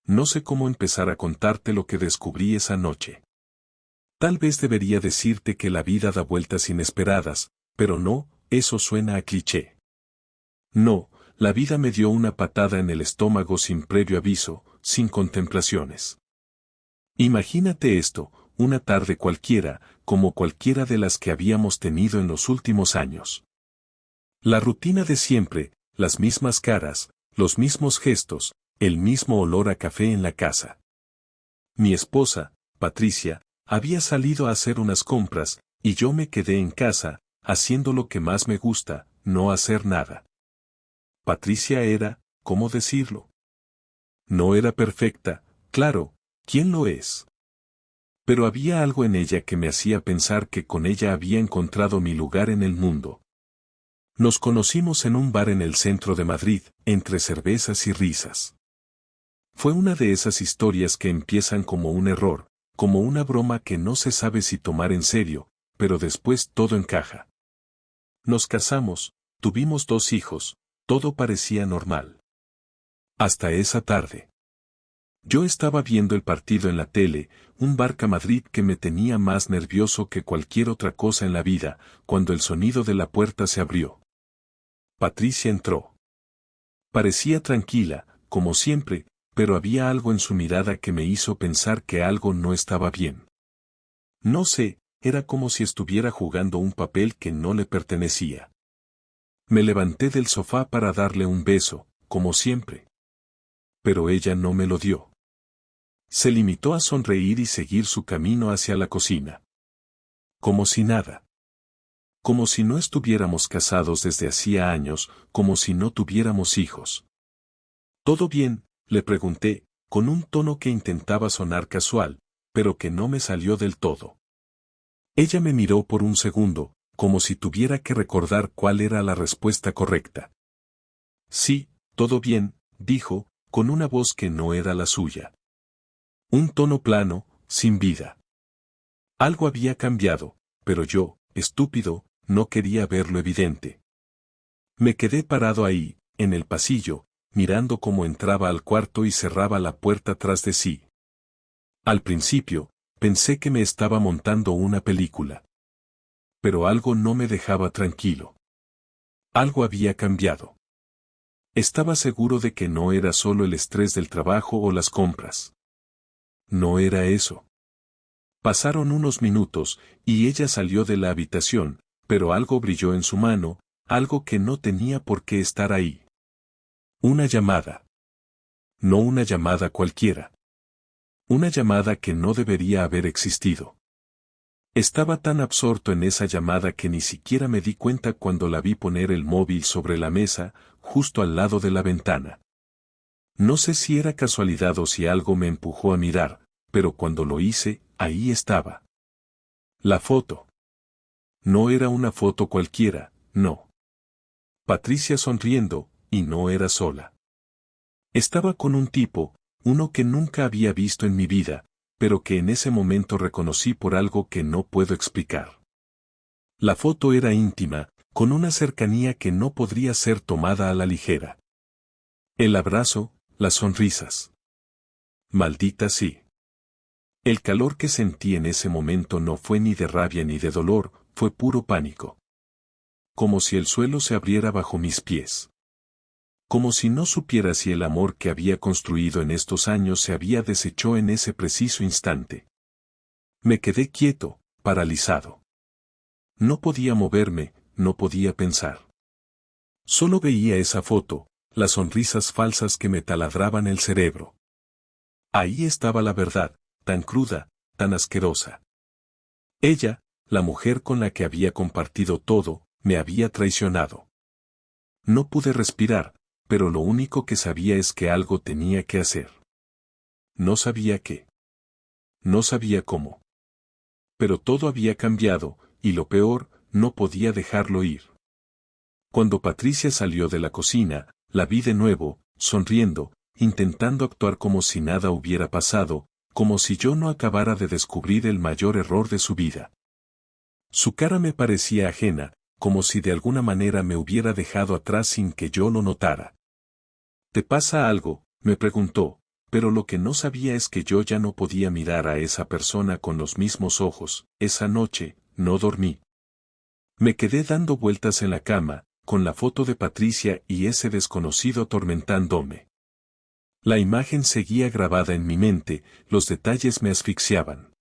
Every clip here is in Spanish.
No sé cómo empezar a contarte lo que descubrí esa noche. Tal vez debería decirte que la vida da vueltas inesperadas, pero no, eso suena a cliché. No, la vida me dio una patada en el estómago sin previo aviso, sin contemplaciones. Imagínate esto, una tarde cualquiera, como cualquiera de las que habíamos tenido en los últimos años. La rutina de siempre, las mismas caras, los mismos gestos, el mismo olor a café en la casa. Mi esposa, Patricia, había salido a hacer unas compras, y yo me quedé en casa, haciendo lo que más me gusta, no hacer nada. Patricia era, ¿cómo decirlo? No era perfecta, claro, ¿quién lo es? Pero había algo en ella que me hacía pensar que con ella había encontrado mi lugar en el mundo. Nos conocimos en un bar en el centro de Madrid, entre cervezas y risas. Fue una de esas historias que empiezan como un error, como una broma que no se sabe si tomar en serio, pero después todo encaja. Nos casamos, tuvimos 2 hijos, todo parecía normal. Hasta esa tarde. Yo estaba viendo el partido en la tele, un Barça Madrid que me tenía más nervioso que cualquier otra cosa en la vida, cuando el sonido de la puerta se abrió. Patricia entró. Parecía tranquila, como siempre, pero había algo en su mirada que me hizo pensar que algo no estaba bien. No sé, era como si estuviera jugando un papel que no le pertenecía. Me levanté del sofá para darle un beso, como siempre. Pero ella no me lo dio. Se limitó a sonreír y seguir su camino hacia la cocina. Como si nada. Como si no estuviéramos casados desde hacía años, como si no tuviéramos hijos. ¿Todo bien?, le pregunté, con un tono que intentaba sonar casual, pero que no me salió del todo. Ella me miró por un segundo, como si tuviera que recordar cuál era la respuesta correcta. Sí, todo bien, dijo, con una voz que no era la suya. Un tono plano, sin vida. Algo había cambiado, pero yo, estúpido, no quería ver lo evidente. Me quedé parado ahí, en el pasillo, mirando cómo entraba al cuarto y cerraba la puerta tras de sí. Al principio, pensé que me estaba montando una película. Pero algo no me dejaba tranquilo. Algo había cambiado. Estaba seguro de que no era solo el estrés del trabajo o las compras. No era eso. Pasaron unos minutos, y ella salió de la habitación, pero algo brilló en su mano, algo que no tenía por qué estar ahí. Una llamada. No una llamada cualquiera. Una llamada que no debería haber existido. Estaba tan absorto en esa llamada que ni siquiera me di cuenta cuando la vi poner el móvil sobre la mesa, justo al lado de la ventana. No sé si era casualidad o si algo me empujó a mirar, pero cuando lo hice, ahí estaba. La foto. No era una foto cualquiera, no. Patricia sonriendo, y no era sola. Estaba con un tipo, uno que nunca había visto en mi vida, pero que en ese momento reconocí por algo que no puedo explicar. La foto era íntima, con una cercanía que no podría ser tomada a la ligera. El abrazo, las sonrisas. Maldita sí. El calor que sentí en ese momento no fue ni de rabia ni de dolor, fue puro pánico. Como si el suelo se abriera bajo mis pies. Como si no supiera si el amor que había construido en estos años se había deshecho en ese preciso instante. Me quedé quieto, paralizado. No podía moverme, no podía pensar. Solo veía esa foto, las sonrisas falsas que me taladraban el cerebro. Ahí estaba la verdad, tan cruda, tan asquerosa. Ella, la mujer con la que había compartido todo, me había traicionado. No pude respirar, pero lo único que sabía es que algo tenía que hacer. No sabía qué. No sabía cómo. Pero todo había cambiado, y lo peor, no podía dejarlo ir. Cuando Patricia salió de la cocina, la vi de nuevo, sonriendo, intentando actuar como si nada hubiera pasado, como si yo no acabara de descubrir el mayor error de su vida. Su cara me parecía ajena, como si de alguna manera me hubiera dejado atrás sin que yo lo notara. ¿Te pasa algo?, me preguntó, pero lo que no sabía es que yo ya no podía mirar a esa persona con los mismos ojos. Esa noche, no dormí. Me quedé dando vueltas en la cama, con la foto de Patricia y ese desconocido atormentándome. La imagen seguía grabada en mi mente, los detalles me asfixiaban.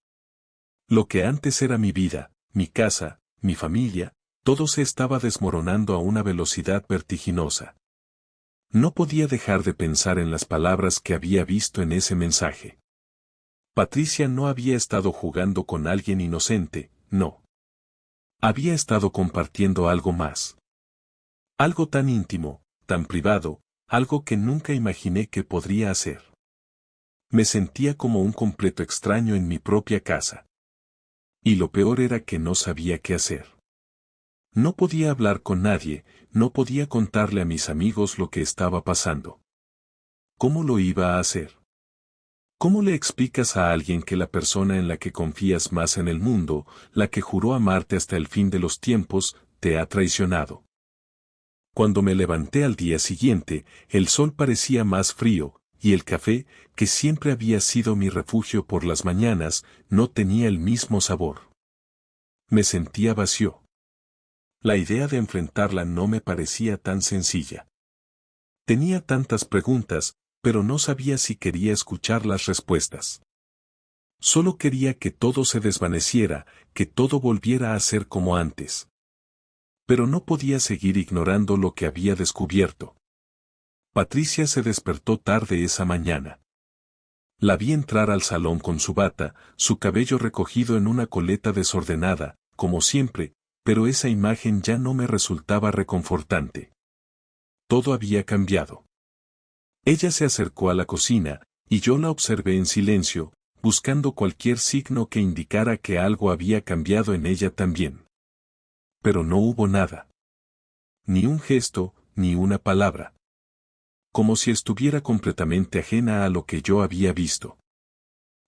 Lo que antes era mi vida, mi casa, mi familia, todo se estaba desmoronando a una velocidad vertiginosa. No podía dejar de pensar en las palabras que había visto en ese mensaje. Patricia no había estado jugando con alguien inocente, no. Había estado compartiendo algo más. Algo tan íntimo, tan privado, algo que nunca imaginé que podría hacer. Me sentía como un completo extraño en mi propia casa. Y lo peor era que no sabía qué hacer. No podía hablar con nadie, no podía contarle a mis amigos lo que estaba pasando. ¿Cómo lo iba a hacer? ¿Cómo le explicas a alguien que la persona en la que confías más en el mundo, la que juró amarte hasta el fin de los tiempos, te ha traicionado? Cuando me levanté al día siguiente, el sol parecía más frío, y el café, que siempre había sido mi refugio por las mañanas, no tenía el mismo sabor. Me sentía vacío. La idea de enfrentarla no me parecía tan sencilla. Tenía tantas preguntas, pero no sabía si quería escuchar las respuestas. Solo quería que todo se desvaneciera, que todo volviera a ser como antes. Pero no podía seguir ignorando lo que había descubierto. Patricia se despertó tarde esa mañana. La vi entrar al salón con su bata, su cabello recogido en una coleta desordenada, como siempre, pero esa imagen ya no me resultaba reconfortante. Todo había cambiado. Ella se acercó a la cocina, y yo la observé en silencio, buscando cualquier signo que indicara que algo había cambiado en ella también. Pero no hubo nada. Ni un gesto, ni una palabra. Como si estuviera completamente ajena a lo que yo había visto.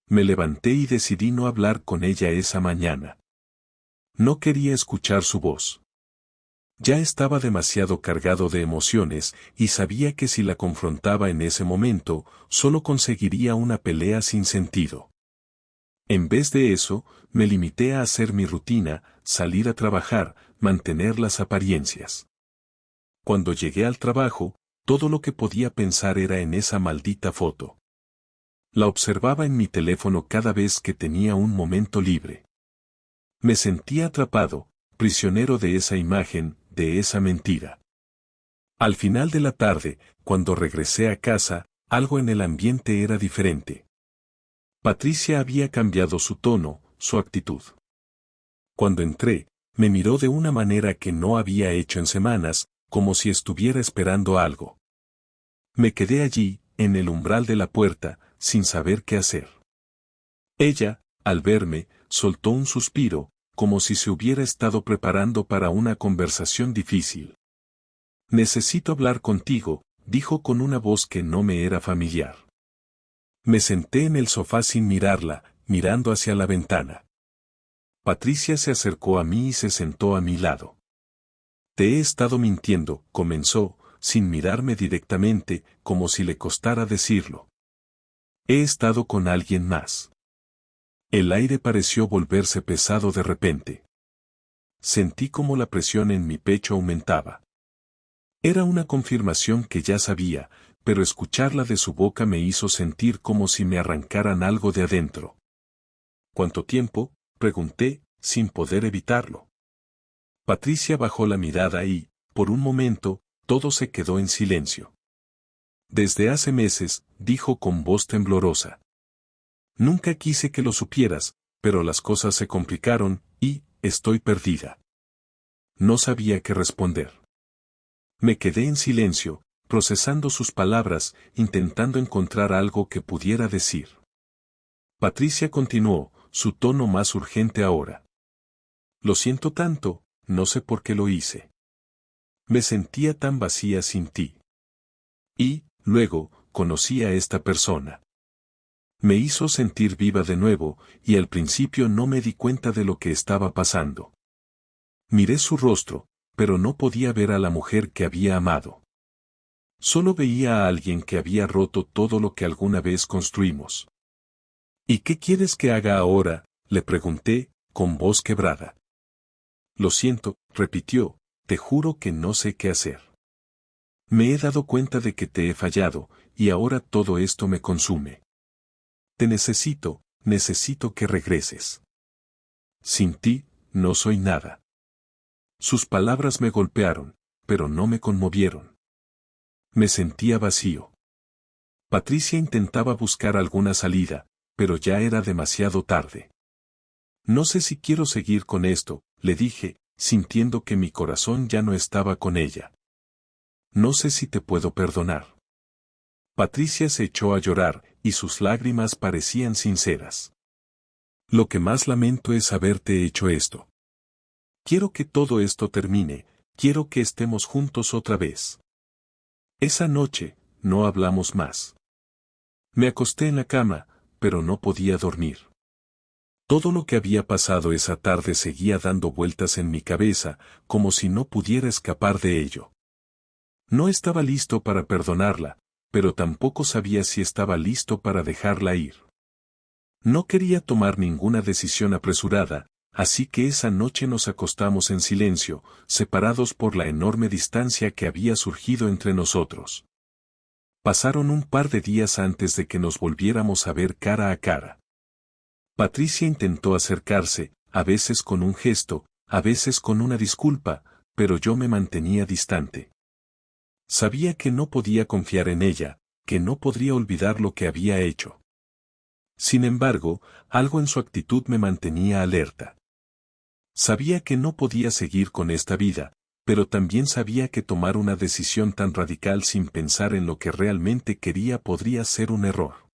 Me levanté y decidí no hablar con ella esa mañana. No quería escuchar su voz. Ya estaba demasiado cargado de emociones y sabía que si la confrontaba en ese momento, solo conseguiría una pelea sin sentido. En vez de eso, me limité a hacer mi rutina, salir a trabajar, mantener las apariencias. Cuando llegué al trabajo, todo lo que podía pensar era en esa maldita foto. La observaba en mi teléfono cada vez que tenía un momento libre. Me sentía atrapado, prisionero de esa imagen, de esa mentira. Al final de la tarde, cuando regresé a casa, algo en el ambiente era diferente. Patricia había cambiado su tono, su actitud. Cuando entré, me miró de una manera que no había hecho en semanas, como si estuviera esperando algo. Me quedé allí, en el umbral de la puerta, sin saber qué hacer. Ella, al verme, soltó un suspiro, como si se hubiera estado preparando para una conversación difícil. Necesito hablar contigo, dijo con una voz que no me era familiar. Me senté en el sofá sin mirarla, mirando hacia la ventana. Patricia se acercó a mí y se sentó a mi lado. Te he estado mintiendo, comenzó, sin mirarme directamente, como si le costara decirlo. He estado con alguien más. El aire pareció volverse pesado de repente. Sentí como la presión en mi pecho aumentaba. Era una confirmación que ya sabía, pero escucharla de su boca me hizo sentir como si me arrancaran algo de adentro. ¿Cuánto tiempo?, pregunté, sin poder evitarlo. Patricia bajó la mirada y, por un momento, todo se quedó en silencio. Desde hace meses, dijo con voz temblorosa. Nunca quise que lo supieras, pero las cosas se complicaron, y, estoy perdida. No sabía qué responder. Me quedé en silencio, procesando sus palabras, intentando encontrar algo que pudiera decir. Patricia continuó, su tono más urgente ahora. Lo siento tanto, no sé por qué lo hice. Me sentía tan vacía sin ti. Y, luego, conocí a esta persona. Me hizo sentir viva de nuevo, y al principio no me di cuenta de lo que estaba pasando. Miré su rostro, pero no podía ver a la mujer que había amado. Solo veía a alguien que había roto todo lo que alguna vez construimos. ¿Y qué quieres que haga ahora?, le pregunté, con voz quebrada. Lo siento, repitió, te juro que no sé qué hacer. Me he dado cuenta de que te he fallado, y ahora todo esto me consume. Te necesito que regreses. Sin ti, no soy nada. Sus palabras me golpearon, pero no me conmovieron. Me sentía vacío. Patricia intentaba buscar alguna salida, pero ya era demasiado tarde. No sé si quiero seguir con esto, le dije, sintiendo que mi corazón ya no estaba con ella. No sé si te puedo perdonar. Patricia se echó a llorar, y sus lágrimas parecían sinceras. Lo que más lamento es haberte hecho esto. Quiero que todo esto termine, quiero que estemos juntos otra vez. Esa noche, no hablamos más. Me acosté en la cama, pero no podía dormir. Todo lo que había pasado esa tarde seguía dando vueltas en mi cabeza, como si no pudiera escapar de ello. No estaba listo para perdonarla, pero tampoco sabía si estaba listo para dejarla ir. No quería tomar ninguna decisión apresurada, así que esa noche nos acostamos en silencio, separados por la enorme distancia que había surgido entre nosotros. Pasaron un par de días antes de que nos volviéramos a ver cara a cara. Patricia intentó acercarse, a veces con un gesto, a veces con una disculpa, pero yo me mantenía distante. Sabía que no podía confiar en ella, que no podría olvidar lo que había hecho. Sin embargo, algo en su actitud me mantenía alerta. Sabía que no podía seguir con esta vida, pero también sabía que tomar una decisión tan radical sin pensar en lo que realmente quería podría ser un error.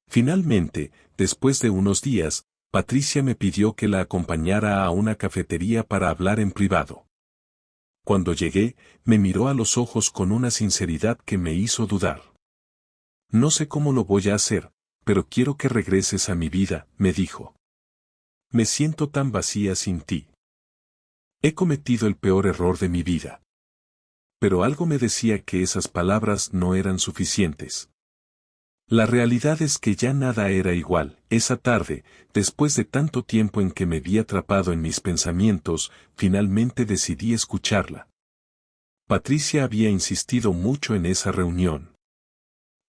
Finalmente, después de unos días, Patricia me pidió que la acompañara a una cafetería para hablar en privado. Cuando llegué, me miró a los ojos con una sinceridad que me hizo dudar. No sé cómo lo voy a hacer, pero quiero que regreses a mi vida, me dijo. Me siento tan vacía sin ti. He cometido el peor error de mi vida. Pero algo me decía que esas palabras no eran suficientes. La realidad es que ya nada era igual. Esa tarde, después de tanto tiempo en que me vi atrapado en mis pensamientos, finalmente decidí escucharla. Patricia había insistido mucho en esa reunión.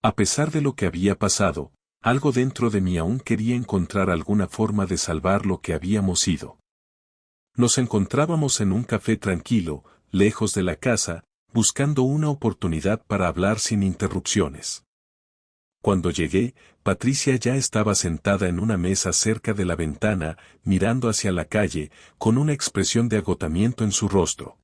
A pesar de lo que había pasado, algo dentro de mí aún quería encontrar alguna forma de salvar lo que habíamos sido. Nos encontrábamos en un café tranquilo, lejos de la casa, buscando una oportunidad para hablar sin interrupciones. Cuando llegué, Patricia ya estaba sentada en una mesa cerca de la ventana, mirando hacia la calle, con una expresión de agotamiento en su rostro.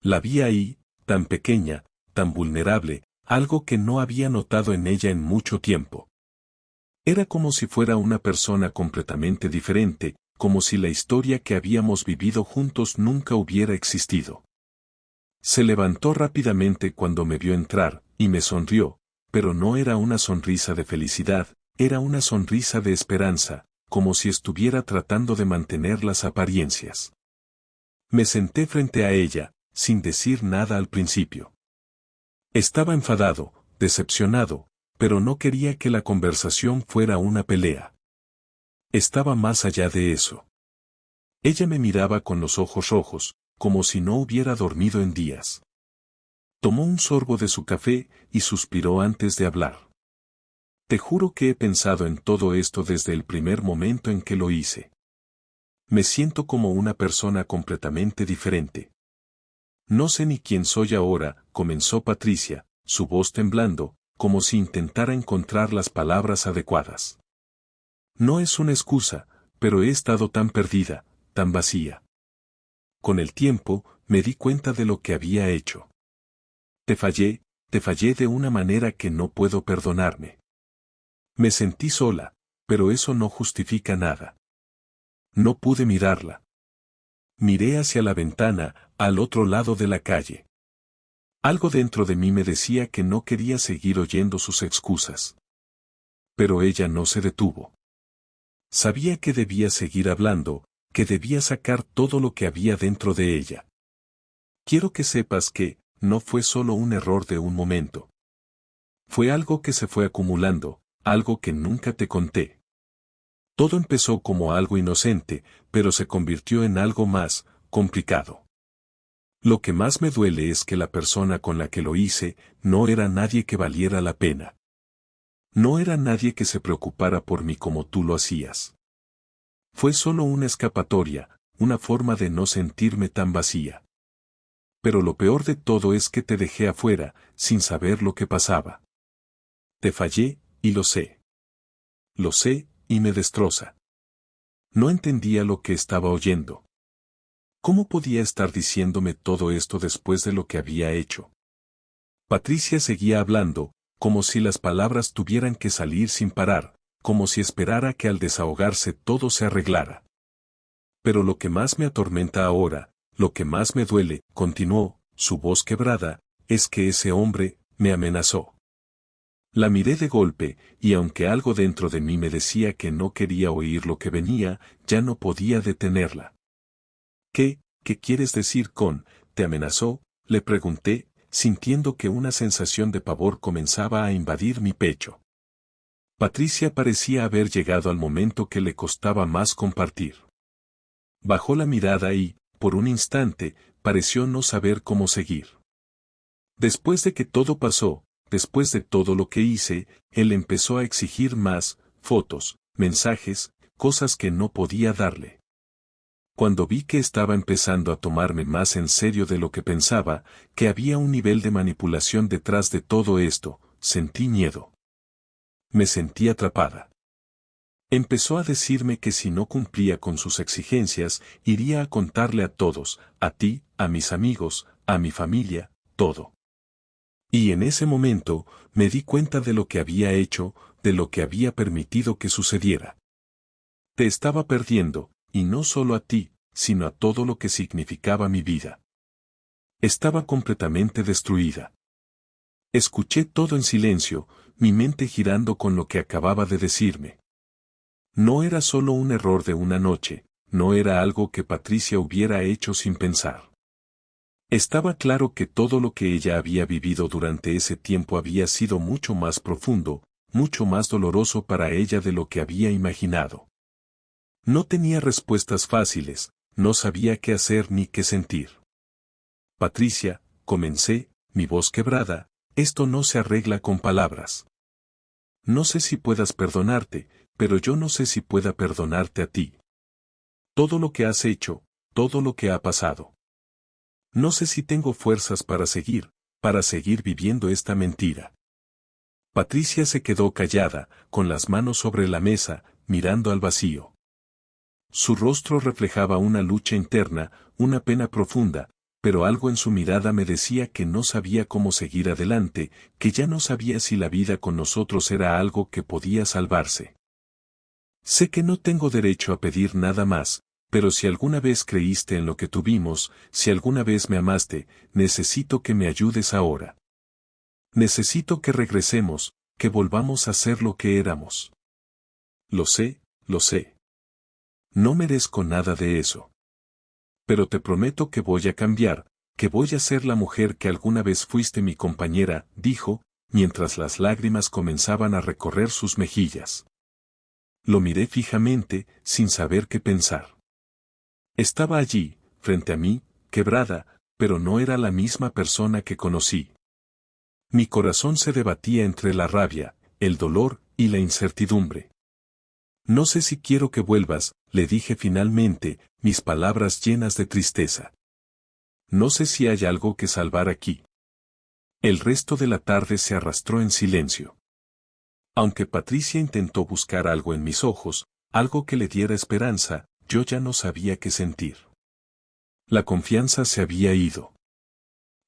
La vi ahí, tan pequeña, tan vulnerable, algo que no había notado en ella en mucho tiempo. Era como si fuera una persona completamente diferente, como si la historia que habíamos vivido juntos nunca hubiera existido. Se levantó rápidamente cuando me vio entrar, y me sonrió, pero no era una sonrisa de felicidad, era una sonrisa de esperanza, como si estuviera tratando de mantener las apariencias. Me senté frente a ella, sin decir nada al principio. Estaba enfadado, decepcionado, pero no quería que la conversación fuera una pelea. Estaba más allá de eso. Ella me miraba con los ojos rojos, como si no hubiera dormido en días. Tomó un sorbo de su café y suspiró antes de hablar. Te juro que he pensado en todo esto desde el primer momento en que lo hice. Me siento como una persona completamente diferente. No sé ni quién soy ahora, comenzó Patricia, su voz temblando, como si intentara encontrar las palabras adecuadas. No es una excusa, pero he estado tan perdida, tan vacía. Con el tiempo, me di cuenta de lo que había hecho. Te fallé de una manera que no puedo perdonarme. Me sentí sola, pero eso no justifica nada. No pude mirarla. Miré hacia la ventana, al otro lado de la calle. Algo dentro de mí me decía que no quería seguir oyendo sus excusas. Pero ella no se detuvo. Sabía que debía seguir hablando, que debía sacar todo lo que había dentro de ella. Quiero que sepas que, no fue solo un error de un momento. Fue algo que se fue acumulando, algo que nunca te conté. Todo empezó como algo inocente, pero se convirtió en algo más complicado. Lo que más me duele es que la persona con la que lo hice no era nadie que valiera la pena. No era nadie que se preocupara por mí como tú lo hacías. Fue solo una escapatoria, una forma de no sentirme tan vacía. Pero lo peor de todo es que te dejé afuera, sin saber lo que pasaba. Te fallé, y lo sé. Lo sé, y me destroza. No entendía lo que estaba oyendo. ¿Cómo podía estar diciéndome todo esto después de lo que había hecho? Patricia seguía hablando, como si las palabras tuvieran que salir sin parar, como si esperara que al desahogarse todo se arreglara. Pero lo que más me atormenta ahora, lo que más me duele, continuó, su voz quebrada, es que ese hombre me amenazó. La miré de golpe, y aunque algo dentro de mí me decía que no quería oír lo que venía, ya no podía detenerla. ¿Qué quieres decir con, te amenazó? Le pregunté, sintiendo que una sensación de pavor comenzaba a invadir mi pecho. Patricia parecía haber llegado al momento que le costaba más compartir. Bajó la mirada y, por un instante, pareció no saber cómo seguir. Después de que todo pasó, después de todo lo que hice, él empezó a exigir más, fotos, mensajes, cosas que no podía darle. Cuando vi que estaba empezando a tomarme más en serio de lo que pensaba, que había un nivel de manipulación detrás de todo esto, sentí miedo. Me sentí atrapada. Empezó a decirme que si no cumplía con sus exigencias, iría a contarle a todos, a ti, a mis amigos, a mi familia, todo. Y en ese momento, me di cuenta de lo que había hecho, de lo que había permitido que sucediera. Te estaba perdiendo, y no solo a ti, sino a todo lo que significaba mi vida. Estaba completamente destruida. Escuché todo en silencio, mi mente girando con lo que acababa de decirme. No era solo un error de una noche, no era algo que Patricia hubiera hecho sin pensar. Estaba claro que todo lo que ella había vivido durante ese tiempo había sido mucho más profundo, mucho más doloroso para ella de lo que había imaginado. No tenía respuestas fáciles, no sabía qué hacer ni qué sentir. Patricia, comencé, mi voz quebrada, esto no se arregla con palabras. No sé si puedas perdonarte, pero yo no sé si pueda perdonarte a ti. Todo lo que has hecho, todo lo que ha pasado. No sé si tengo fuerzas para seguir viviendo esta mentira. Patricia se quedó callada, con las manos sobre la mesa, mirando al vacío. Su rostro reflejaba una lucha interna, una pena profunda, pero algo en su mirada me decía que no sabía cómo seguir adelante, que ya no sabía si la vida con nosotros era algo que podía salvarse. Sé que no tengo derecho a pedir nada más, pero si alguna vez creíste en lo que tuvimos, si alguna vez me amaste, necesito que me ayudes ahora. Necesito que regresemos, que volvamos a ser lo que éramos. Lo sé, lo sé. No merezco nada de eso. Pero te prometo que voy a cambiar, que voy a ser la mujer que alguna vez fuiste mi compañera, dijo, mientras las lágrimas comenzaban a recorrer sus mejillas. Lo miré fijamente, sin saber qué pensar. Estaba allí, frente a mí, quebrada, pero no era la misma persona que conocí. Mi corazón se debatía entre la rabia, el dolor y la incertidumbre. No sé si quiero que vuelvas, le dije finalmente, mis palabras llenas de tristeza. No sé si hay algo que salvar aquí. El resto de la tarde se arrastró en silencio. Aunque Patricia intentó buscar algo en mis ojos, algo que le diera esperanza, yo ya no sabía qué sentir. La confianza se había ido.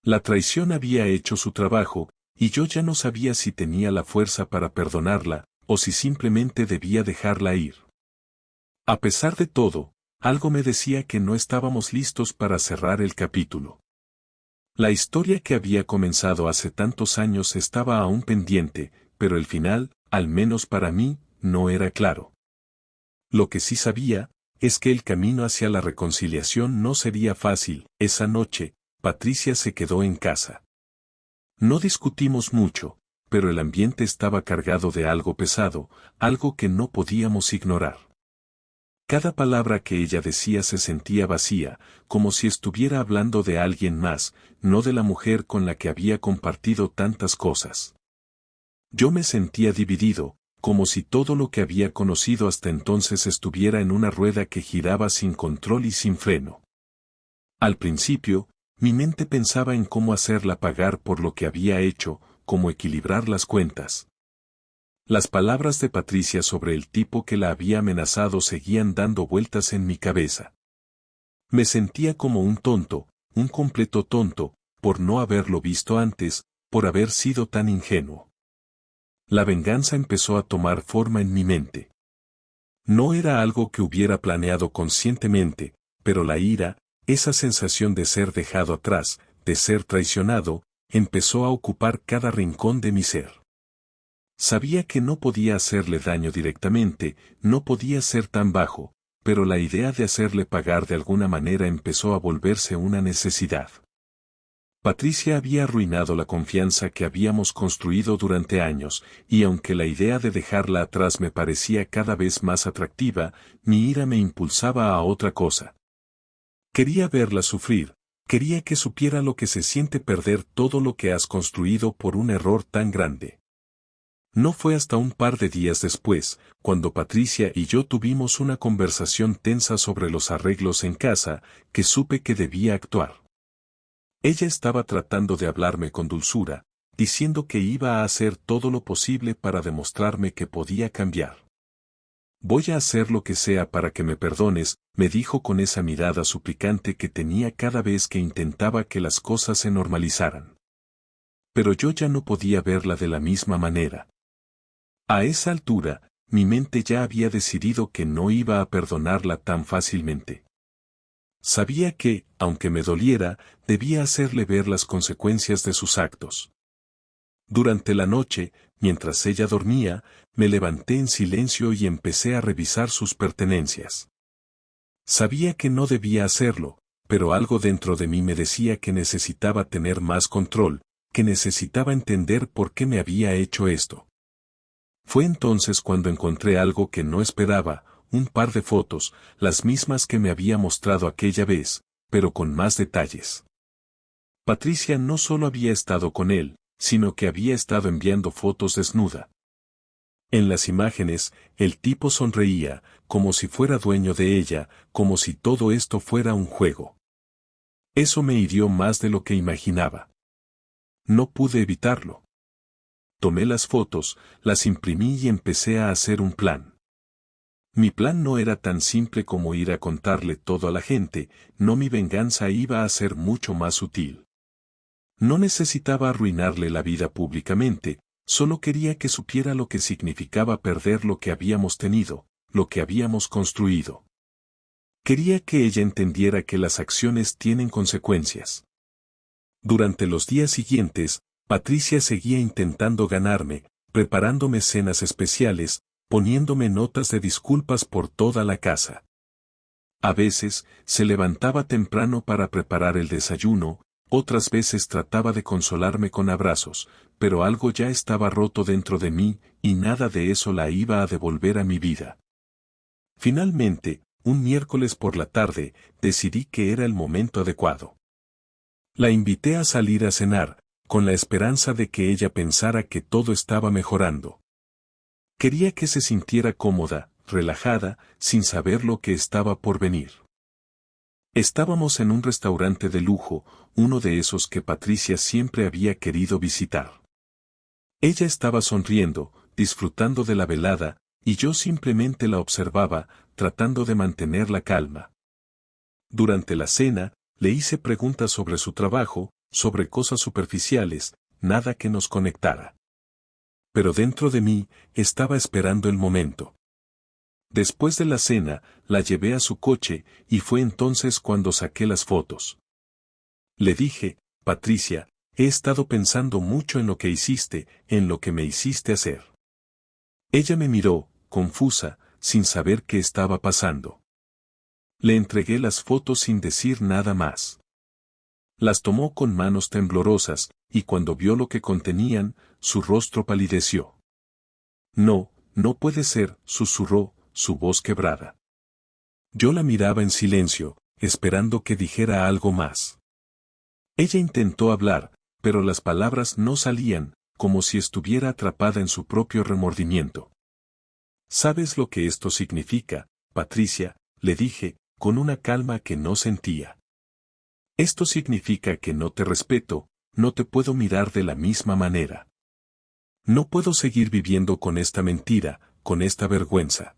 La traición había hecho su trabajo, y yo ya no sabía si tenía la fuerza para perdonarla, o si simplemente debía dejarla ir. A pesar de todo, algo me decía que no estábamos listos para cerrar el capítulo. La historia que había comenzado hace tantos años estaba aún pendiente, pero el final, al menos para mí, no era claro. Lo que sí sabía, es que el camino hacia la reconciliación no sería fácil. Esa noche, Patricia se quedó en casa. No discutimos mucho, pero el ambiente estaba cargado de algo pesado, algo que no podíamos ignorar. Cada palabra que ella decía se sentía vacía, como si estuviera hablando de alguien más, no de la mujer con la que había compartido tantas cosas. Yo me sentía dividido, como si todo lo que había conocido hasta entonces estuviera en una rueda que giraba sin control y sin freno. Al principio, mi mente pensaba en cómo hacerla pagar por lo que había hecho, cómo equilibrar las cuentas. Las palabras de Patricia sobre el tipo que la había amenazado seguían dando vueltas en mi cabeza. Me sentía como un tonto, un completo tonto, por no haberlo visto antes, por haber sido tan ingenuo. La venganza empezó a tomar forma en mi mente. No era algo que hubiera planeado conscientemente, pero la ira, esa sensación de ser dejado atrás, de ser traicionado, empezó a ocupar cada rincón de mi ser. Sabía que no podía hacerle daño directamente, no podía ser tan bajo, pero la idea de hacerle pagar de alguna manera empezó a volverse una necesidad. Patricia había arruinado la confianza que habíamos construido durante años, y aunque la idea de dejarla atrás me parecía cada vez más atractiva, mi ira me impulsaba a otra cosa. Quería verla sufrir, quería que supiera lo que se siente perder todo lo que has construido por un error tan grande. No fue hasta un par de días después, cuando Patricia y yo tuvimos una conversación tensa sobre los arreglos en casa, que supe que debía actuar. Ella estaba tratando de hablarme con dulzura, diciendo que iba a hacer todo lo posible para demostrarme que podía cambiar. Voy a hacer lo que sea para que me perdones, me dijo con esa mirada suplicante que tenía cada vez que intentaba que las cosas se normalizaran. Pero yo ya no podía verla de la misma manera. A esa altura, mi mente ya había decidido que no iba a perdonarla tan fácilmente. Sabía que, aunque me doliera, debía hacerle ver las consecuencias de sus actos. Durante la noche, mientras ella dormía, me levanté en silencio y empecé a revisar sus pertenencias. Sabía que no debía hacerlo, pero algo dentro de mí me decía que necesitaba tener más control, que necesitaba entender por qué me había hecho esto. Fue entonces cuando encontré algo que no esperaba, un par de fotos, las mismas que me había mostrado aquella vez, pero con más detalles. Patricia no solo había estado con él, sino que había estado enviando fotos desnuda. En las imágenes, el tipo sonreía, como si fuera dueño de ella, como si todo esto fuera un juego. Eso me hirió más de lo que imaginaba. No pude evitarlo. Tomé las fotos, las imprimí y empecé a hacer un plan. Mi plan no era tan simple como ir a contarle todo a la gente, no, mi venganza iba a ser mucho más sutil. No necesitaba arruinarle la vida públicamente, solo quería que supiera lo que significaba perder lo que habíamos tenido, lo que habíamos construido. Quería que ella entendiera que las acciones tienen consecuencias. Durante los días siguientes, Patricia seguía intentando ganarme, preparándome cenas especiales, poniéndome notas de disculpas por toda la casa. A veces, se levantaba temprano para preparar el desayuno, otras veces trataba de consolarme con abrazos, pero algo ya estaba roto dentro de mí, y nada de eso la iba a devolver a mi vida. Finalmente, un miércoles por la tarde, decidí que era el momento adecuado. La invité a salir a cenar, con la esperanza de que ella pensara que todo estaba mejorando. Quería que se sintiera cómoda, relajada, sin saber lo que estaba por venir. Estábamos en un restaurante de lujo, uno de esos que Patricia siempre había querido visitar. Ella estaba sonriendo, disfrutando de la velada, y yo simplemente la observaba, tratando de mantener la calma. Durante la cena, le hice preguntas sobre su trabajo, sobre cosas superficiales, nada que nos conectara. Pero dentro de mí, estaba esperando el momento. Después de la cena, la llevé a su coche, y fue entonces cuando saqué las fotos. Le dije, Patricia, he estado pensando mucho en lo que hiciste, en lo que me hiciste hacer. Ella me miró, confusa, sin saber qué estaba pasando. Le entregué las fotos sin decir nada más. Las tomó con manos temblorosas, y cuando vio lo que contenían, su rostro palideció. No, no puede ser, susurró, su voz quebrada. Yo la miraba en silencio, esperando que dijera algo más. Ella intentó hablar, pero las palabras no salían, como si estuviera atrapada en su propio remordimiento. ¿Sabes lo que esto significa, Patricia?, le dije, con una calma que no sentía. Esto significa que no te respeto, no te puedo mirar de la misma manera. No puedo seguir viviendo con esta mentira, con esta vergüenza.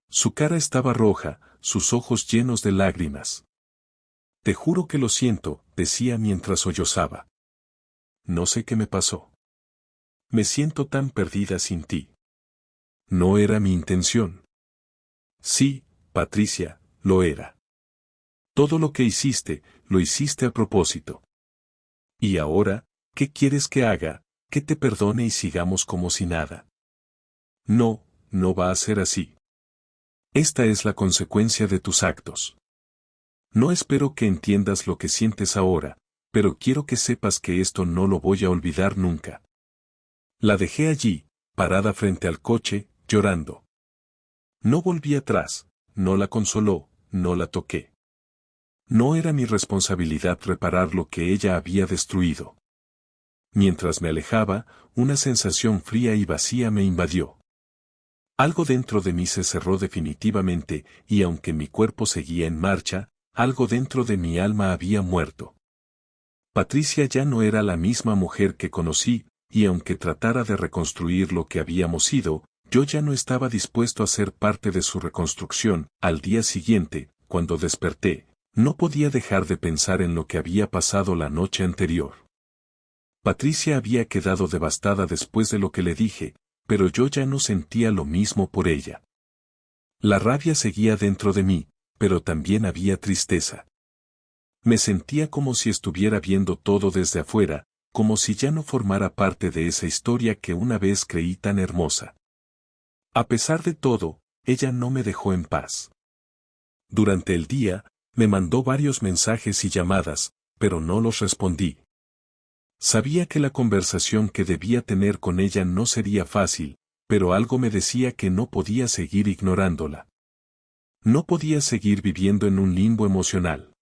Su cara estaba roja, sus ojos llenos de lágrimas. Te juro que lo siento, decía mientras sollozaba. No sé qué me pasó. Me siento tan perdida sin ti. No era mi intención. Sí, Patricia, lo era. Todo lo que hiciste, lo hiciste a propósito. Y ahora, ¿qué quieres que haga? Que te perdone y sigamos como si nada. No, no va a ser así. Esta es la consecuencia de tus actos. No espero que entiendas lo que sientes ahora, pero quiero que sepas que esto no lo voy a olvidar nunca. La dejé allí, parada frente al coche, llorando. No volví atrás, no la consoló, no la toqué. No era mi responsabilidad reparar lo que ella había destruido. Mientras me alejaba, una sensación fría y vacía me invadió. Algo dentro de mí se cerró definitivamente, y aunque mi cuerpo seguía en marcha, algo dentro de mi alma había muerto. Patricia ya no era la misma mujer que conocí, y aunque tratara de reconstruir lo que habíamos sido, yo ya no estaba dispuesto a ser parte de su reconstrucción. Al día siguiente, cuando desperté, no podía dejar de pensar en lo que había pasado la noche anterior. Patricia había quedado devastada después de lo que le dije, pero yo ya no sentía lo mismo por ella. La rabia seguía dentro de mí, pero también había tristeza. Me sentía como si estuviera viendo todo desde afuera, como si ya no formara parte de esa historia que una vez creí tan hermosa. A pesar de todo, ella no me dejó en paz. Durante el día, me mandó varios mensajes y llamadas, pero no los respondí. Sabía que la conversación que debía tener con ella no sería fácil, pero algo me decía que no podía seguir ignorándola. No podía seguir viviendo en un limbo emocional.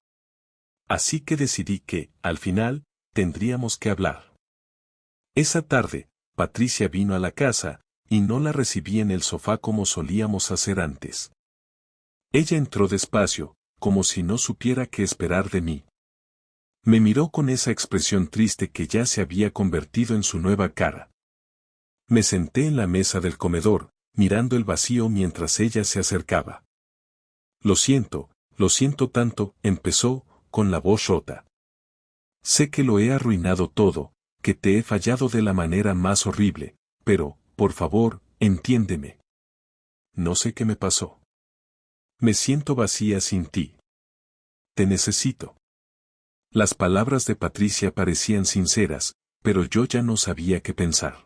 Así que decidí que, al final, tendríamos que hablar. Esa tarde, Patricia vino a la casa, y no la recibí en el sofá como solíamos hacer antes. Ella entró despacio, como si no supiera qué esperar de mí. Me miró con esa expresión triste que ya se había convertido en su nueva cara. Me senté en la mesa del comedor, mirando el vacío mientras ella se acercaba. Lo siento tanto, empezó, con la voz rota. Sé que lo he arruinado todo, que te he fallado de la manera más horrible, pero, por favor, entiéndeme. No sé qué me pasó. Me siento vacía sin ti. Te necesito. Las palabras de Patricia parecían sinceras, pero yo ya no sabía qué pensar.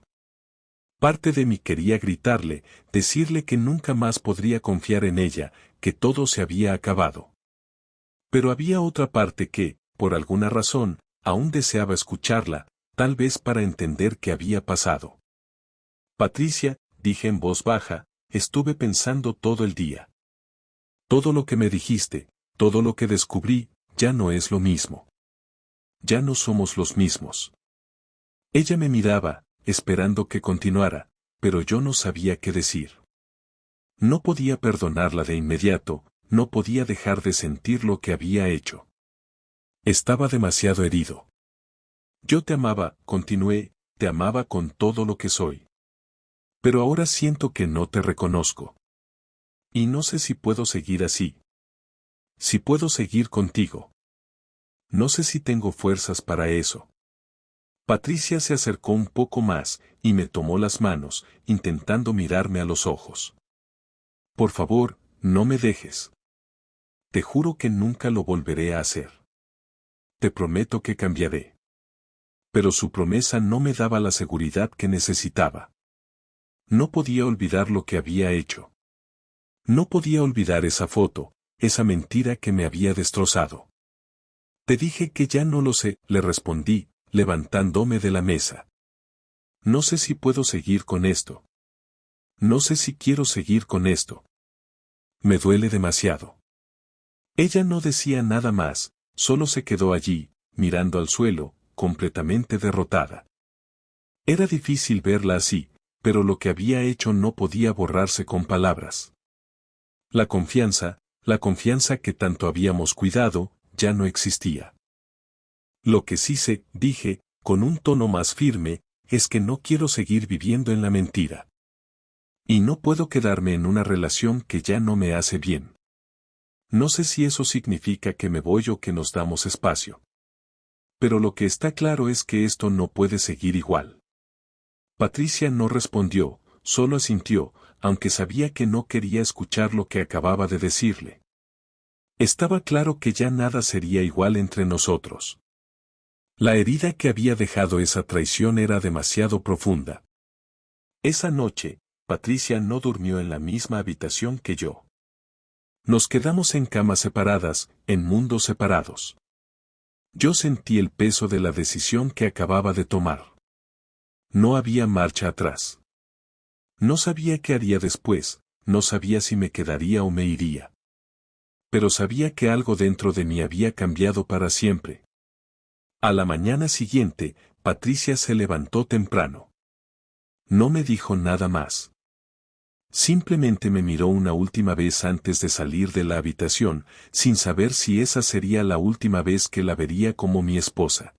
Parte de mí quería gritarle, decirle que nunca más podría confiar en ella, que todo se había acabado. Pero había otra parte que, por alguna razón, aún deseaba escucharla, tal vez para entender qué había pasado. Patricia, dije en voz baja, estuve pensando todo el día. Todo lo que me dijiste, todo lo que descubrí, ya no es lo mismo. Ya no somos los mismos. Ella me miraba, esperando que continuara, pero yo no sabía qué decir. No podía perdonarla de inmediato, no podía dejar de sentir lo que había hecho. Estaba demasiado herido. Yo te amaba, continué, te amaba con todo lo que soy. Pero ahora siento que no te reconozco. Y no sé si puedo seguir así. Si puedo seguir contigo. No sé si tengo fuerzas para eso. Patricia se acercó un poco más, y me tomó las manos, intentando mirarme a los ojos. Por favor, no me dejes. Te juro que nunca lo volveré a hacer. Te prometo que cambiaré. Pero su promesa no me daba la seguridad que necesitaba. No podía olvidar lo que había hecho. No podía olvidar esa foto, esa mentira que me había destrozado. Te dije que ya no lo sé, le respondí, levantándome de la mesa. No sé si puedo seguir con esto. No sé si quiero seguir con esto. Me duele demasiado. Ella no decía nada más, solo se quedó allí, mirando al suelo, completamente derrotada. Era difícil verla así, pero lo que había hecho no podía borrarse con palabras. La confianza que tanto habíamos cuidado, ya no existía. Lo que sí sé, dije, con un tono más firme, es que no quiero seguir viviendo en la mentira. Y no puedo quedarme en una relación que ya no me hace bien. No sé si eso significa que me voy o que nos damos espacio. Pero lo que está claro es que esto no puede seguir igual. Patricia no respondió, solo asintió, aunque sabía que no quería escuchar lo que acababa de decirle. Estaba claro que ya nada sería igual entre nosotros. La herida que había dejado esa traición era demasiado profunda. Esa noche, Patricia no durmió en la misma habitación que yo. Nos quedamos en camas separadas, en mundos separados. Yo sentí el peso de la decisión que acababa de tomar. No había marcha atrás. No sabía qué haría después, no sabía si me quedaría o me iría. Pero sabía que algo dentro de mí había cambiado para siempre. A la mañana siguiente, Patricia se levantó temprano. No me dijo nada más. Simplemente me miró una última vez antes de salir de la habitación, sin saber si esa sería la última vez que la vería como mi esposa.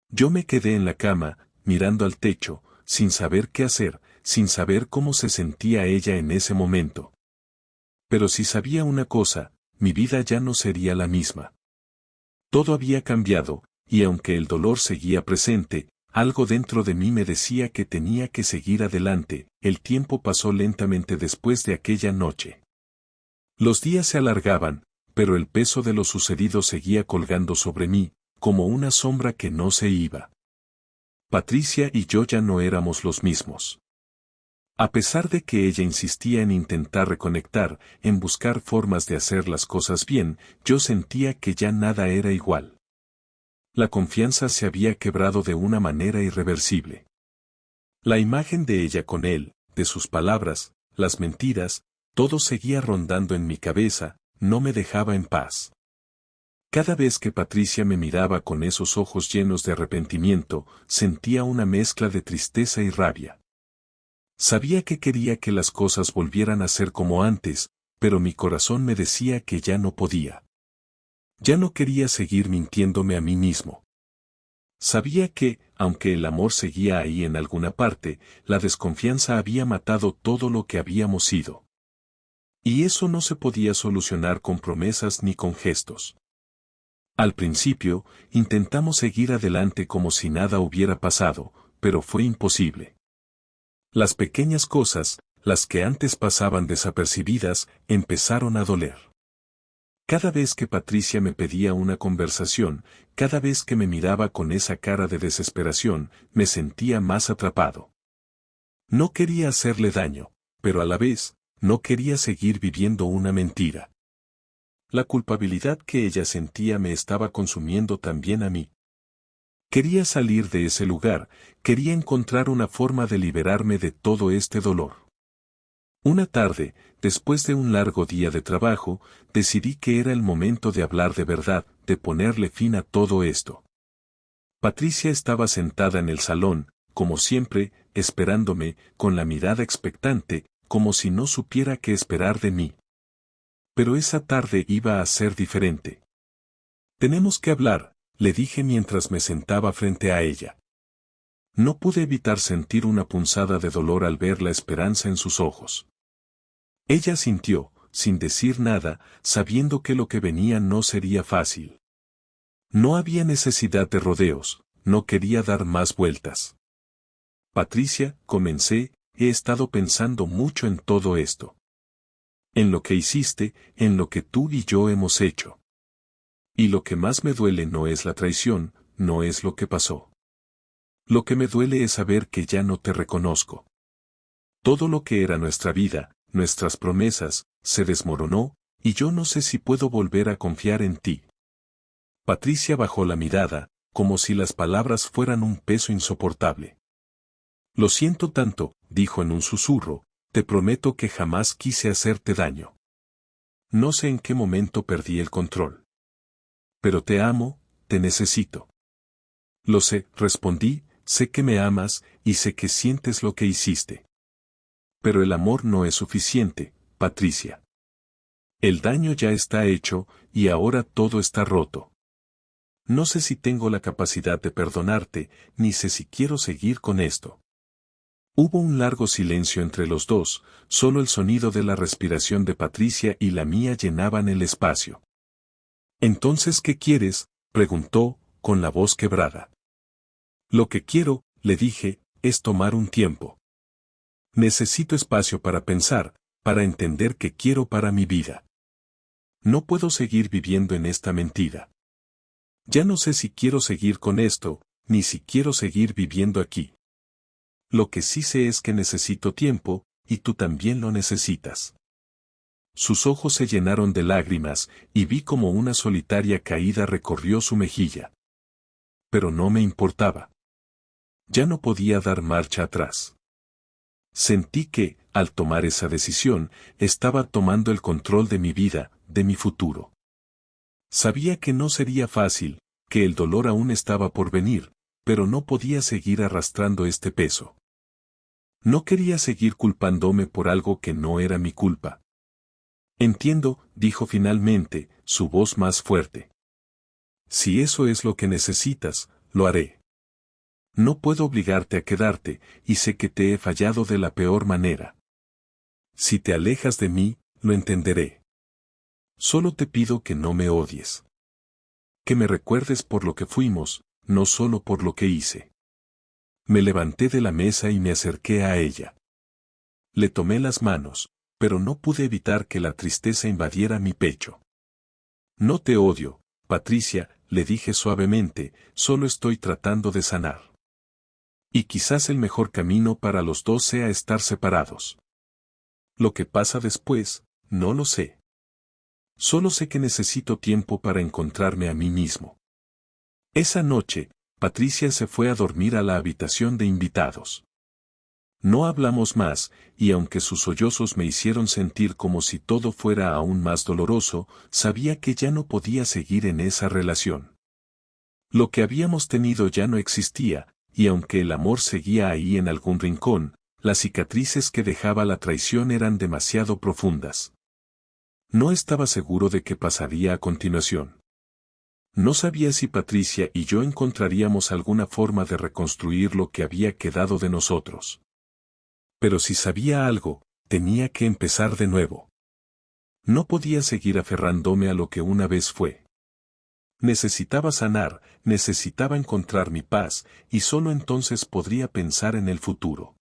Yo me quedé en la cama, mirando al techo, sin saber qué hacer, sin saber cómo se sentía ella en ese momento. Pero si sabía una cosa, mi vida ya no sería la misma. Todo había cambiado, y aunque el dolor seguía presente, algo dentro de mí me decía que tenía que seguir adelante. El tiempo pasó lentamente después de aquella noche. Los días se alargaban, pero el peso de lo sucedido seguía colgando sobre mí, como una sombra que no se iba. Patricia y yo ya no éramos los mismos. A pesar de que ella insistía en intentar reconectar, en buscar formas de hacer las cosas bien, yo sentía que ya nada era igual. La confianza se había quebrado de una manera irreversible. La imagen de ella con él, de sus palabras, las mentiras, todo seguía rondando en mi cabeza, no me dejaba en paz. Cada vez que Patricia me miraba con esos ojos llenos de arrepentimiento, sentía una mezcla de tristeza y rabia. Sabía que quería que las cosas volvieran a ser como antes, pero mi corazón me decía que ya no podía. Ya no quería seguir mintiéndome a mí mismo. Sabía que, aunque el amor seguía ahí en alguna parte, la desconfianza había matado todo lo que habíamos sido. Y eso no se podía solucionar con promesas ni con gestos. Al principio, intentamos seguir adelante como si nada hubiera pasado, pero fue imposible. Las pequeñas cosas, las que antes pasaban desapercibidas, empezaron a doler. Cada vez que Patricia me pedía una conversación, cada vez que me miraba con esa cara de desesperación, me sentía más atrapado. No quería hacerle daño, pero a la vez, no quería seguir viviendo una mentira. La culpabilidad que ella sentía me estaba consumiendo también a mí. Quería salir de ese lugar, quería encontrar una forma de liberarme de todo este dolor. Una tarde, después de un largo día de trabajo, decidí que era el momento de hablar de verdad, de ponerle fin a todo esto. Patricia estaba sentada en el salón, como siempre, esperándome, con la mirada expectante, como si no supiera qué esperar de mí. Pero esa tarde iba a ser diferente. Tenemos que hablar, le dije mientras me sentaba frente a ella. No pude evitar sentir una punzada de dolor al ver la esperanza en sus ojos. Ella sintió, sin decir nada, sabiendo que lo que venía no sería fácil. No había necesidad de rodeos, no quería dar más vueltas. Patricia, comencé, he estado pensando mucho en todo esto. En lo que hiciste, en lo que tú y yo hemos hecho. Y lo que más me duele no es la traición, no es lo que pasó. Lo que me duele es saber que ya no te reconozco. Todo lo que era nuestra vida, nuestras promesas, se desmoronó, y yo no sé si puedo volver a confiar en ti. Patricia bajó la mirada, como si las palabras fueran un peso insoportable. Lo siento tanto, dijo en un susurro, te prometo que jamás quise hacerte daño. No sé en qué momento perdí el control. Pero te amo, te necesito. Lo sé, respondí, sé que me amas, y sé que sientes lo que hiciste. Pero el amor no es suficiente, Patricia. El daño ya está hecho, y ahora todo está roto. No sé si tengo la capacidad de perdonarte, ni sé si quiero seguir con esto. Hubo un largo silencio entre los dos, solo el sonido de la respiración de Patricia y la mía llenaban el espacio. «¿Entonces qué quieres?», preguntó, con la voz quebrada. «Lo que quiero», le dije, «es tomar un tiempo. Necesito espacio para pensar, para entender qué quiero para mi vida. No puedo seguir viviendo en esta mentira. Ya no sé si quiero seguir con esto, ni si quiero seguir viviendo aquí. Lo que sí sé es que necesito tiempo, y tú también lo necesitas». Sus ojos se llenaron de lágrimas, y vi como una solitaria caída recorrió su mejilla. Pero no me importaba. Ya no podía dar marcha atrás. Sentí que, al tomar esa decisión, estaba tomando el control de mi vida, de mi futuro. Sabía que no sería fácil, que el dolor aún estaba por venir, pero no podía seguir arrastrando este peso. No quería seguir culpándome por algo que no era mi culpa. «Entiendo», dijo finalmente, su voz más fuerte. «Si eso es lo que necesitas, lo haré. No puedo obligarte a quedarte, y sé que te he fallado de la peor manera. Si te alejas de mí, lo entenderé. Solo te pido que no me odies. Que me recuerdes por lo que fuimos, no solo por lo que hice». Me levanté de la mesa y me acerqué a ella. Le tomé las manos, pero no pude evitar que la tristeza invadiera mi pecho. «No te odio, Patricia», le dije suavemente, «solo estoy tratando de sanar. Y quizás el mejor camino para los dos sea estar separados. Lo que pasa después, no lo sé. Solo sé que necesito tiempo para encontrarme a mí mismo». Esa noche, Patricia se fue a dormir a la habitación de invitados. No hablamos más, y aunque sus sollozos me hicieron sentir como si todo fuera aún más doloroso, sabía que ya no podía seguir en esa relación. Lo que habíamos tenido ya no existía, y aunque el amor seguía ahí en algún rincón, las cicatrices que dejaba la traición eran demasiado profundas. No estaba seguro de qué pasaría a continuación. No sabía si Patricia y yo encontraríamos alguna forma de reconstruir lo que había quedado de nosotros. Pero si sabía algo, tenía que empezar de nuevo. No podía seguir aferrándome a lo que una vez fue. Necesitaba sanar, necesitaba encontrar mi paz, y solo entonces podría pensar en el futuro.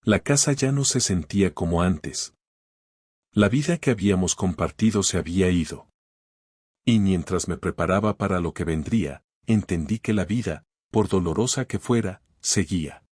La casa ya no se sentía como antes. La vida que habíamos compartido se había ido. Y mientras me preparaba para lo que vendría, entendí que la vida, por dolorosa que fuera, seguía.